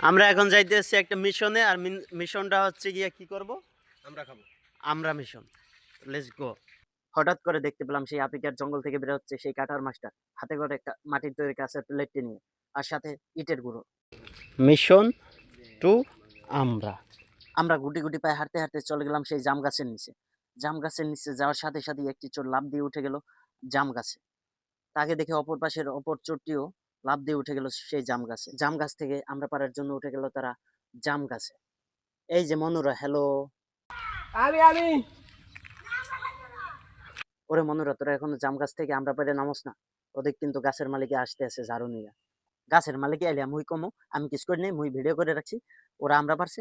আমরা এখন যাইতেছি একটা মিশনে, আর মিশনটা হচ্ছে গিয়ে কি করব, আমরা খাবো। আমরা মিশন। Let's go. হঠাৎ করে দেখতে পেলাম সেই আফ্রিকার জঙ্গল থেকে বের হচ্ছে সেই কাটার মাছটা, হাতে করে একটা মাটির তৈরি কাছের প্লেটটি নিয়ে, আর সাথে ইটের গুঁড়ো। মিশন টু আমরা আমরা গুটি গুটি পায়ে হাঁটতে হাঁটতে চলে গেলাম সেই জাম গাছের নিচে। জাম গাছের নিচে যাওয়ার সাথে সাথে একটি চোর লাফ দিয়ে উঠে গেল জাম গাছে। তাকে দেখে অপর পাশের অপর চোরটিও লাফ দিয়ে উঠে গেল সেই জাম গাছে। জাম গাছ থেকে আমরা পারার জন্য উঠে গেল তারা জাম গাছে। এই যে মনুরা, হ্যালো। আমি ওরে মনুরা, তোরা এখনো জাম গাছ থেকে আমরা পারে নামস না? ওদের কিন্তু গাছের মালিকে আসতে আছে ঝাড়ু নিয়ে। গাছের মালিকে আইলে মুই কমো, আমি কিস করি নাই, মুই ভিডিও করে রাখছি। ওরা আমরা পারছে,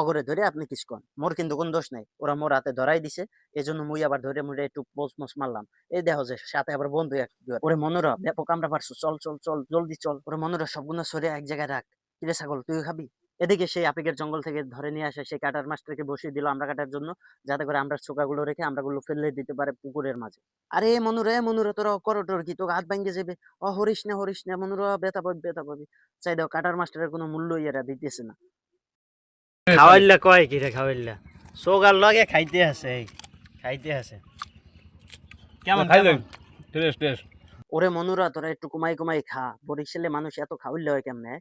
অগরে ধরে আপনি কিস কন, মোর কিন্তু কোন দোষ নাই। ওরা মোর হাতে ধরাই দিছে, এজন্য মুই আবার ধরে মুড়ে একটু পোস মোস মারলাম। এই দেখো যে সাথে আবার বন্ধু এক। ওরে মনুরা, ব্যাপক আমরা পারছো, চল চল চল জলদি চল। ওরে মনুরা, সবগুলো সরে এক জায়গায় রাখ। কিরে ছাগল, তুই খাবি? এদিকে সেই আফ্রিকার জঙ্গল থেকে ধরে নিয়ে আসে সেই কাটার মাছটাকে বসিয়ে দিল আমরা কাটার জন্য, যাতে করে আমরা চোকাগুলো রেখে আমরাগুলো ফেলে দিতে পারে পুকুরের মাঝে। আরে মনুরা, মনুরা, তোরা করোটর কি, তোকে হাত ভাঙ্গে যাবে। হরিস না হরিস না মনুরা, বেতা পাবি বেতা পাবি। চাই দাও, কাটার মাছটার কোনো মূল্য এরা দিতেছে না। খাওয়াইলা কয় কি রে, খাওয়াইলা সোগার লগে খাইতে আছে, এই খাইতে আছে। কেমন খাইলেন? Taste taste. ওরে মনুরা, তোরা একটু কুমাই কুমাই খা। বরিশালে মানুষ এত খাওয়াইলে হয় কেমনে?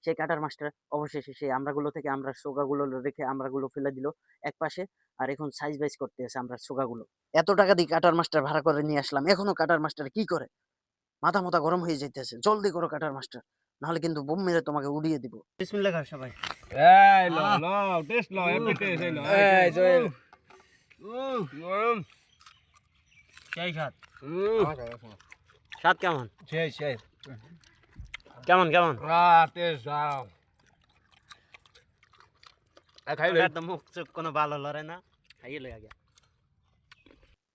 সেই কাটার মাছটা অবশেষে সেই আমরাগুলো থেকে আমরা সোগাগুলো রেখে আমরাগুলো ফেলে দিল এক পাশে। আর এখন সাইজ বাইজ করতে আছে আমরা সোগাগুলো। এত টাকা দিয়ে কাটার মাছটা ভাড়া করে নিয়ে আসলাম, এখনো কাটার মাছটা কি করে? মাথা মাথা গরম হয়ে যাইতেছে। জলদি করো কাটার মাছটা, নাহলে কিন্তু বোম মেরে তোমাকে উড়িয়ে দিব। বিসমিল্লাহ খা সবাই। এই লও টেস্ট লও, এমনি টেস্ট এই লও। এই জয়েল। সেই স্বাদ। স্বাদ কেমন? সেই সেই। কেমন কেমন? টেস্ট দাও। খাইলে তো মুখ চোখ কোনো ভালো লড়ে না, খাইলে আগে।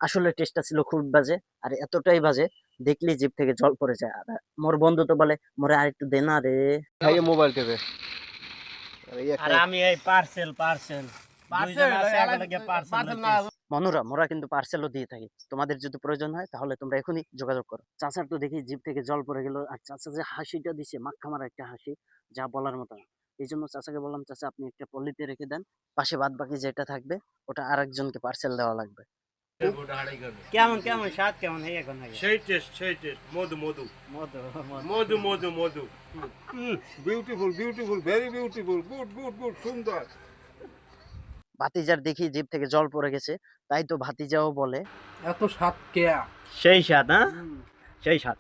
আসলে টেস্টটা ছিল খুব বাজে, আর এতটাই বাজে দেখলি জিভ থেকে জল পড়ে যায়। আর মোর বন্ধু তো বলে, মোরে আর একটু দে না রে। খাইয়ে মোবাইল টিপে। আর আমি এই পার্সেল পার্সেল মনুরা, মোরা কিন্তু পার্সেলও দিয়ে থাকি। তোমাদের যদি প্রয়োজন হয় তাহলে তোমরা এখনই যোগাযোগ করো। চাচার তো দেখি জিভ থেকে জল পড়ে গেল, আর চাচা যে হাসিটা দিছে, মাক্কা মারা একটা হাসি, যা বলার মতো না। এই জন্য চাচাকে বললাম, চাচা আপনি একটা পলিতে রেখে দেন, পাশে বাদ বাকি যেটা থাকবে ওটা আরেকজনকে পার্সেল দেওয়া লাগবে। কেমন কেমন স্বাদ কেমন? এই এখন সেই টেস্ট মধু মধু মধু মধু মধু মধু। Beautiful beautiful very beautiful good good good সুন্দর। ভাতিজার দেখি জিভ থেকে জল পড়ে গেছে, তাই তো ভাতিজাও বলে এত স্বাদ কে? সেই স্বাদ, হ্যাঁ সেই স্বাদ।